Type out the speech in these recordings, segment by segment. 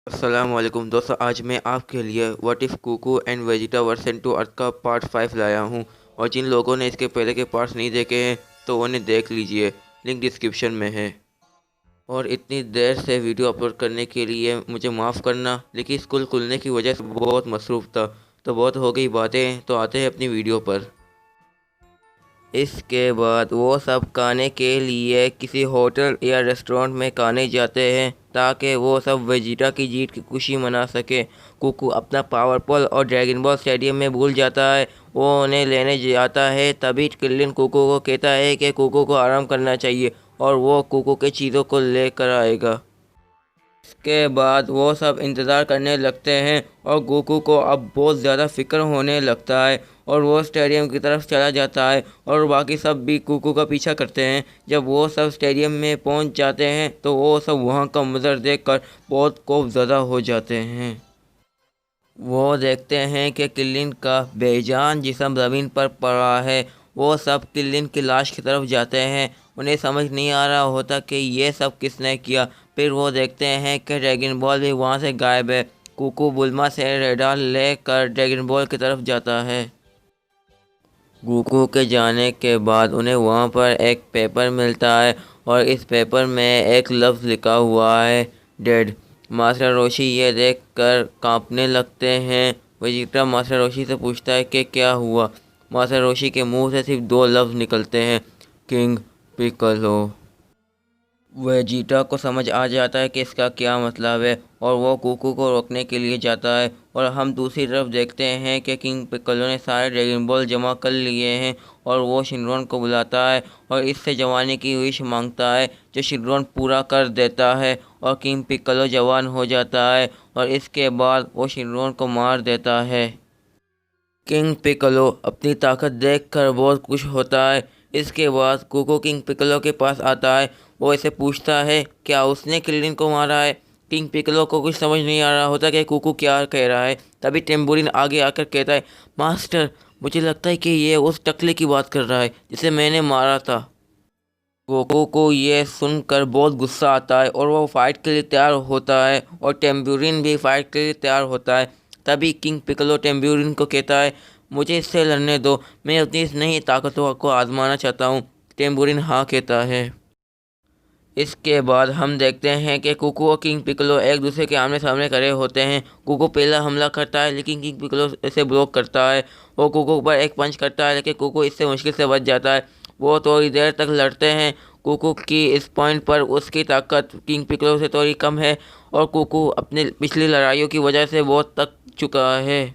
अस्सलामुअलैकुम दोस्तों, आज मैं आपके लिए what if Goku and Vegeta were sent to Earth का पार्ट 5 लाया हूँ। और जिन लोगों ने इसके पहले के पार्ट्स नहीं देखे हैं तो उन्हें देख लीजिए, लिंक डिस्क्रिप्शन में है। और इतनी देर से वीडियो अपलोड करने के लिए मुझे माफ़ करना, लेकिन स्कूल खुलने की वजह से बहुत मसरूफ़ था। तो बहुत हो गई बातें, तो आते हैं अपनी वीडियो पर। इसके बाद वो सब खाने के लिए किसी होटल या रेस्टोरेंट में खाने जाते हैं ताकि वो सब वेजिटा की जीत की खुशी मना सके। कुकू अपना पावर पॉल और ड्रैगन बॉल स्टेडियम में भूल जाता है। वो उन्हें लेने जाता है, तभी क्रिलिन कुकू को कहता है कि कुकू को आराम करना चाहिए और वो कुकू के चीज़ों को लेकर आएगा। इसके बाद वो सब इंतज़ार करने लगते हैं और गोकू को अब बहुत ज़्यादा फिक्र होने लगता है और वो स्टेडियम की तरफ चला जाता है और बाकी सब भी कुकू का पीछा करते हैं। जब वो सब स्टेडियम में पहुंच जाते हैं तो वो सब वहां का मंजर देखकर बहुत खौफज़दा हो जाते हैं। वो देखते हैं कि किलिन का बेजान जिस्म ज़मीन पर पड़ा है। वो सब किलिन की लाश की तरफ जाते हैं। उन्हें समझ नहीं आ रहा होता कि ये सब किसने किया। फिर वो देखते हैं कि ड्रैगन बॉल भी वहाँ से गायब है। कुकू बुल्मा से रेडार लेकर ड्रैगन बॉल की तरफ जाता है। कुकू के जाने के बाद उन्हें वहाँ पर एक पेपर मिलता है और इस पेपर में एक लफ्ज़ लिखा हुआ है, डेड। मास्टर रोशी ये देखकर कांपने लगते हैं। वेजिटा मास्टर रोशी से पूछता है कि क्या हुआ। मास्टर रोशी के मुंह से सिर्फ दो लफ्ज़ निकलते हैं, किंग पिccolo। वेजिटा को समझ आ जाता है कि इसका क्या मतलब है और वो कुकू को रोकने के लिए जाता है। और हम दूसरी तरफ देखते हैं कि किंग पिccolo ने सारे ड्रैगन बॉल जमा कर लिए हैं और वो शिनरॉन को बुलाता है और इससे जवानी की विश मांगता है, जो शिनरॉन पूरा कर देता है और किंग पिccolo जवान हो जाता है और इसके बाद वो शिनरॉन को मार देता है। किंग पिccolo अपनी ताकत देखकर बहुत खुश होता है। इसके बाद कुकू किंग पिccolo के पास आता है। वो इसे पूछता है क्या उसने क्रिलिन को मारा है। किंग पिccolo को कुछ समझ नहीं आ रहा होता कि कुकू क्या कह रहा है। तभी टेम्बुरिन आगे आकर कहता है, मास्टर मुझे लगता है कि ये उस टकले की बात कर रहा है जिसे मैंने मारा था। कुकू को ये सुनकर बहुत गुस्सा आता है और वो फाइट के लिए तैयार होता है और टेम्बुरिन भी फाइट के लिए तैयार होता है। तभी किंग पिccolo टेम्बुरिन को कहता है, मुझे इससे लड़ने दो, मैं अपनी इस नई ताकतों को आजमाना चाहता हूँ। टेम्बुरिन हाँ कहता है। इसके बाद हम देखते हैं कि कुकू और किंग पिccolo एक दूसरे के आमने सामने खड़े होते हैं। कुकू पहला हमला करता है लेकिन किंग पिccolo इसे ब्लॉक करता है। वो कुकू पर एक पंच करता है लेकिन कुकू इससे मुश्किल से बच जाता है। वो थोड़ी देर तक लड़ते हैं। कुकू की इस पॉइंट पर उसकी ताकत किंग पिccolo से थोड़ी कम है और कुकू अपने पिछली लड़ाइयों की वजह से बहुत थक चुका है।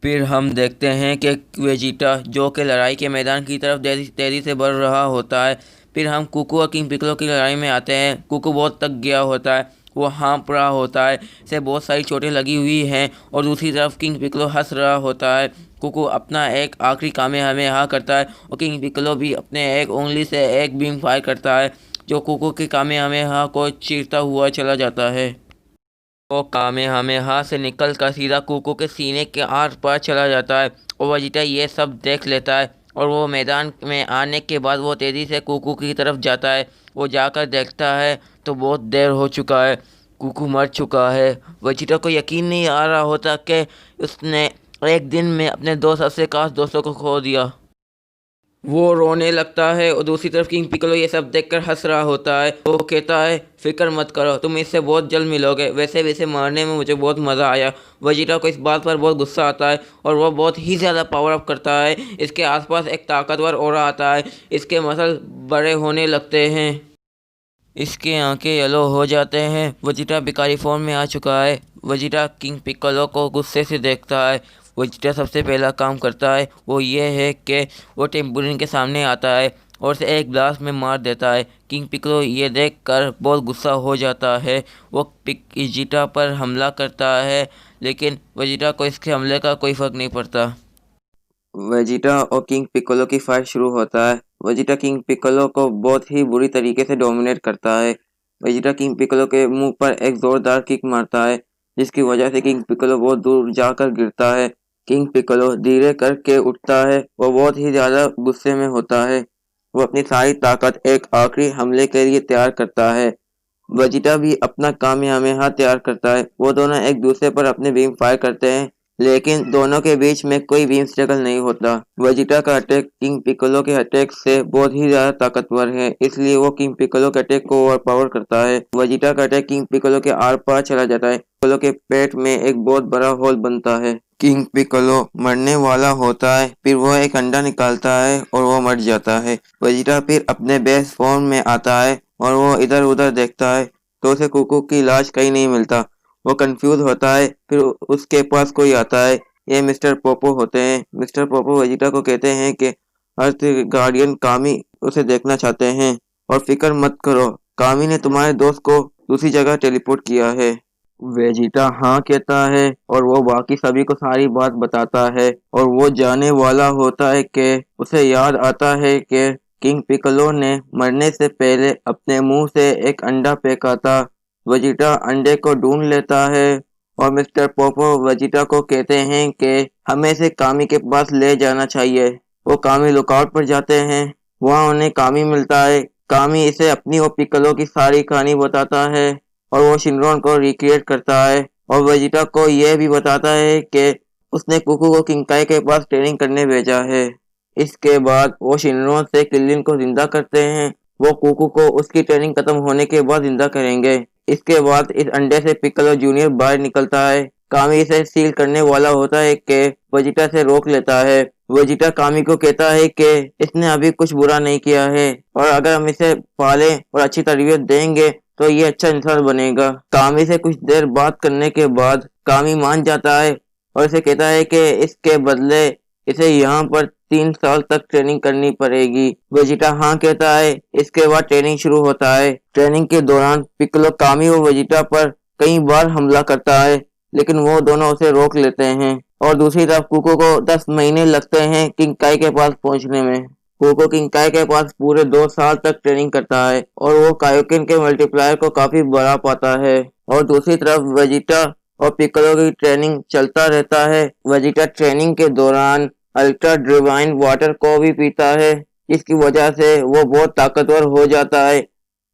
फिर हम देखते हैं कि वेजिटा जो कि लड़ाई के मैदान की तरफ तेजी से बढ़ रहा होता है। फिर हम कुकू और किंग पिccolo की लड़ाई में आते हैं। कुकू बहुत थक गया होता है, वो हाँफ रहा होता है, इसे बहुत सारी चोटें लगी हुई हैं और दूसरी तरफ किंग पिccolo हंस रहा होता है। कुकू अपना एक आखिरी कामेहामेहा करता है और किंग पिccolo भी अपने एक उंगली से एक बीम फायर करता है जो कुकू के कामेहामेहा को चीरता हुआ चला जाता है। वो कामेहामेहा से निकल कर सीधा कुकू के सीने के आर पार चला जाता है और वेजिटा ये सब देख लेता है और वो मैदान में आने के बाद वो तेज़ी से कुकू की तरफ जाता है। वो जाकर देखता है तो बहुत देर हो चुका है, कुकू मर चुका है। वेजिटा को यकीन नहीं आ रहा होता कि उसने एक दिन में अपने दो सबसे खास दोस्तों को खो दिया। वो रोने लगता है और दूसरी तरफ किंग पिccolo ये सब देखकर हंस रहा होता है। वो कहता है, फिक्र मत करो, तुम इससे बहुत जल्द मिलोगे, वैसे भी इसे मारने में मुझे बहुत मज़ा आया। वेजिटा को इस बात पर बहुत गुस्सा आता है और वह बहुत ही ज़्यादा पावर अप करता है। इसके आसपास एक ताकतवर ऑरा आता है, इसके मसल बड़े होने लगते हैं, इसके आंखें येलो हो जाते हैं। वेजिटा भिखारी फॉर्म में आ चुका है। वेजिटा किंग पिccolo को गुस्से से देखता है। वेजिटा सबसे पहला काम करता है वो ये है कि वो टेम्बुरिन के सामने आता है और उसे एक ब्लास्ट में मार देता है। किंग पिccolo ये देखकर बहुत गुस्सा हो जाता है। वो वेजिटा पर हमला करता है लेकिन वेजिटा को इसके हमले का कोई फ़र्क नहीं पड़ता। वेजिटा और किंग पिccolo की फाइट शुरू होता है। वेजिटा किंग पिccolo को बहुत ही बुरी तरीके से डोमिनेट करता है। वेजिटा किंग पिccolo के मुंह पर एक जोरदार किक मारता है जिसकी वजह से किंग पिccolo बहुत दूर जाकर गिरता है। किंग पिccolo धीरे करके उठता है। वो बहुत ही ज़्यादा गुस्से में होता है। वो अपनी सारी ताकत एक आखिरी हमले के लिए तैयार करता है। वेजिटा भी अपना कामयामेहा तैयार करता है। वो दोनों एक दूसरे पर अपने बीम फायर करते हैं, लेकिन दोनों के बीच में कोई बीम स्ट्रगल नहीं होता। वेजिटा का अटैक किंग पिकोलो के अटैक से बहुत ही ज्यादा ताकतवर है, इसलिए वो किंग पिकोलो के अटैक को ओवरपावर करता है। वेजिटा का अटैक किंग पिकोलो के आर पार चला जाता है। पिकोलो के पेट में एक बहुत बड़ा होल बनता है। किंग पिकोलो मरने वाला होता है, फिर वो एक अंडा निकालता है और वो मर जाता है। वेजिटा फिर अपने बेस्ट फॉर्म में आता है और वो इधर उधर देखता है तो उसे कुकू की लाश कहीं नहीं मिलता। वो कंफ्यूज होता है, फिर उसके पास कोई आता है। ये मिस्टर पोपो होते हैं। मिस्टर पोपो वेजिटा को कहते हैं कि अर्थ गार्डियन कामी उसे देखना चाहते हैं और फिक्र मत करो, कामी ने तुम्हारे दोस्त को दूसरी जगह टेलीपोर्ट किया है। वेजिटा हाँ कहता है और वो बाकी सभी को सारी बात बताता है और वो जाने वाला होता है कि उसे याद आता है कि किंग पिकोलो ने मरने से पहले अपने मुंह से एक अंडा फेंका था। वेजिटा अंडे को ढूंढ लेता है और मिस्टर पोपो वेजिटा को कहते हैं कि हमें इसे कामी के पास ले जाना चाहिए। वो कामी लुकआउट पर जाते हैं। वहाँ उन्हें कामी मिलता है। कामी इसे अपनी और पिकोलो की सारी कहानी बताता है और वो शिनरोन को रिक्रिएट करता है और वेजिटा को यह भी बताता है कि उसने कुकू को किंकाई के पास ट्रेनिंग करने भेजा है। इसके बाद वो शिनरोन से किल्लिन को जिंदा करते हैं। वो कुकू को उसकी ट्रेनिंग खत्म होने के बाद जिंदा करेंगे। इसके बाद इस अंडे से पिक्कोलो जूनियर बाहर निकलता है। कामी इसे सील करने वाला होता है कि वेजिटा से रोक लेता है। वेजिटा कामी को कहता है कि इसने अभी कुछ बुरा नहीं किया है और अगर हम इसे पालें और अच्छी तरबियत देंगे तो ये अच्छा इंसान बनेगा। कामी से कुछ देर बात करने के बाद कामी मान जाता है और इसे कहता है कि इसके बदले इसे यहाँ पर 3 साल तक ट्रेनिंग करनी पड़ेगी। वेजिटा हाँ कहता है। इसके बाद ट्रेनिंग शुरू होता है। ट्रेनिंग के दौरान पिक्कोलो कामी और वेजिटा पर कई बार हमला करता है, लेकिन वो दोनों उसे रोक लेते हैं और दूसरी तरफ कुको को 10 महीने लगते हैं किंकाई के पास पहुंचने में। कुको किंकाई के पास पूरे 2 साल तक ट्रेनिंग करता है और वो कायोकिन के मल्टीप्लायर को काफी बढ़ा पाता है और दूसरी तरफ वेजिटा और पिक्कोलो की ट्रेनिंग चलता रहता है। वेजिटा ट्रेनिंग के दौरान अल्ट्रा डिवाइन वाटर को भी पीता है, जिसकी वजह से वो बहुत ताकतवर हो जाता है।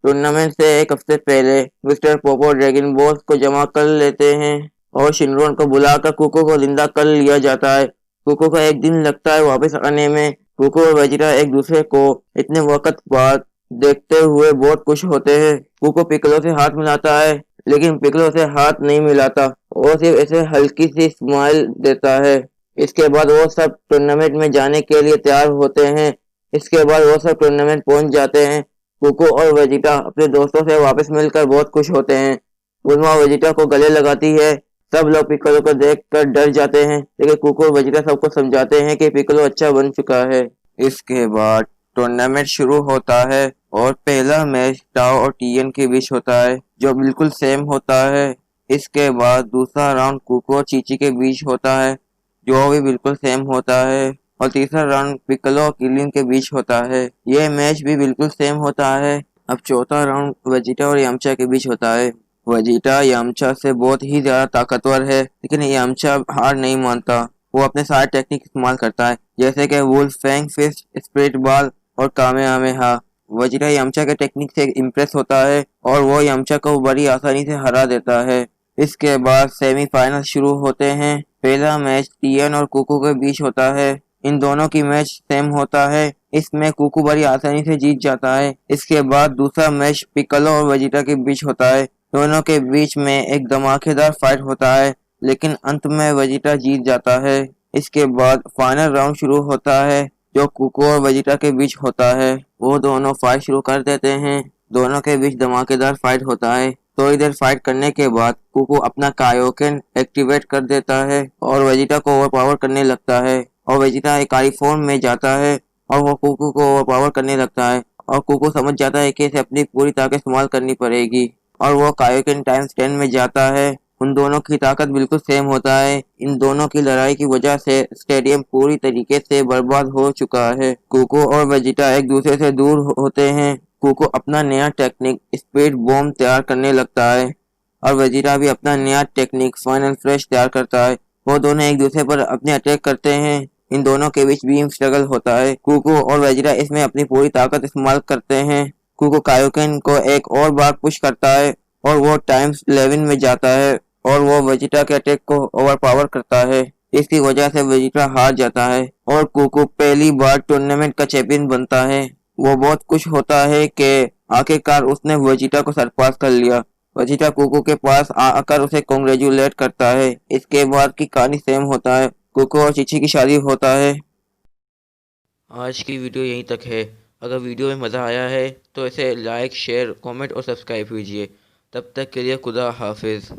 टूर्नामेंट से एक हफ्ते पहले मिस्टर पोपो ड्रैगन बॉल्स को जमा कर लेते हैं और शिनरोन को बुलाकर कुको को जिंदा कर लिया जाता है। कुको का एक दिन लगता है वापस आने में। कुको और वेजिटा एक दूसरे को इतने वक्त बाद देखते हुए बहुत खुश होते हैं। कुको पिक्कोलो से हाथ मिलाता है, लेकिन पिक्कोलो से हाथ नहीं मिलाता और सिर्फ ऐसे हल्की सी स्माइल देता है। इसके बाद वो सब टूर्नामेंट में जाने के लिए तैयार होते हैं। इसके बाद वो सब टूर्नामेंट पहुंच जाते हैं। कुको और वेजिटा अपने दोस्तों से वापस मिलकर बहुत खुश होते हैं। बुल्मा वेजिटा को गले लगाती है। सब लोग पिक्कोलो को देखकर डर जाते हैं, लेकिन कुको और वेजिटा सबको समझाते हैं कि पिक्कोलो अच्छा बन चुका है। इसके बाद टूर्नामेंट शुरू होता है और पहला मैच टाओ और टीएन के बीच होता है, जो बिल्कुल सेम होता है। इसके बाद दूसरा राउंड कुको और चीची के बीच होता है, जो भी बिल्कुल सेम होता है। और तीसरा राउंड पिक्कोलो और किलिन के बीच होता है। यह मैच भी बिल्कुल सेम होता है। अब चौथा राउंड वेजिटा और यामचा के बीच होता है। वेजिटा यामचा से बहुत ही ज्यादा ताकतवर है, लेकिन यामचा हार नहीं मानता। वो अपने सारे टेक्निक इस्तेमाल करता है, जैसे कि wolf fang fist, spirit ball और कामेहामेहा। वेजिटा यामचा के टेक्निक से इम्प्रेस होता है और वो यामचा को बड़ी आसानी से हरा देता है। इसके बाद सेमीफाइनल शुरू होते हैं। पहला मैच टीएन और कुकू के बीच होता है। इन दोनों की मैच सेम होता है। इसमें कुकू बड़ी आसानी से जीत जाता है। इसके बाद दूसरा मैच पिक्कोलो और वेजिटा के बीच होता है। दोनों के बीच में एक धमाकेदार फाइट होता है, लेकिन अंत में वेजिटा जीत जाता है। इसके बाद फाइनल राउंड शुरू होता है, जो कुकू और वेजिटा के बीच होता है। वो दोनों फाइट शुरू कर देते हैं। दोनों के बीच धमाकेदार फाइट होता है। थोड़ी देर फाइट करने के बाद कुकू अपना कायोकेन एक्टिवेट कर देता है और वेजिटा को ओवरपावर करने लगता है और वेजिटा एक कारी फॉर्म में जाता है और वो कुकू को ओवरपावर करने लगता है और कुकू समझ जाता है कि इसे अपनी पूरी ताकत इस्तेमाल करनी पड़ेगी और वो कायोकेन टाइम्स 10 में जाता है। उन दोनों की ताकत बिल्कुल सेम होता है। इन दोनों की लड़ाई की वजह से स्टेडियम पूरी तरीके से बर्बाद हो चुका है। कुकू और वेजिटा एक दूसरे से दूर होते हैं। कुकू अपना नया टेक्निक स्पीड बॉम्ब तैयार करने लगता है और वेजिटा भी अपना नया टेक्निक फाइनल फ्लैश तैयार करता है। वो दोनों एक दूसरे पर अपने अटैक करते हैं। इन दोनों के बीच बीम स्ट्रगल होता है। कुकू और वेजिटा इसमें अपनी पूरी ताकत इस्तेमाल करते हैं कुको कायोकेन को एक और बार पुश करता है और वो टाइम्स 11 में जाता है और वो वेजिटा के अटैक को ओवरपावर करता है। इसकी वजह से वेजिटा हार जाता है और कुको पहली बार टूर्नामेंट का चैंपियन बनता है। वो बहुत खुश होता है कि आखिरकार उसने वेजिटा को सरपास कर लिया। वेजिटा कुको के पास आकर उसे कॉन्ग्रेचुलेट करता है। इसके बाद की कहानी सेम होता है, कुको और चिची की शादी होता है। आज की वीडियो यहीं तक है। अगर वीडियो में मज़ा आया है तो इसे लाइक, शेयर, कमेंट और सब्सक्राइब कीजिए। तब तक के लिए खुदा हाफिज़।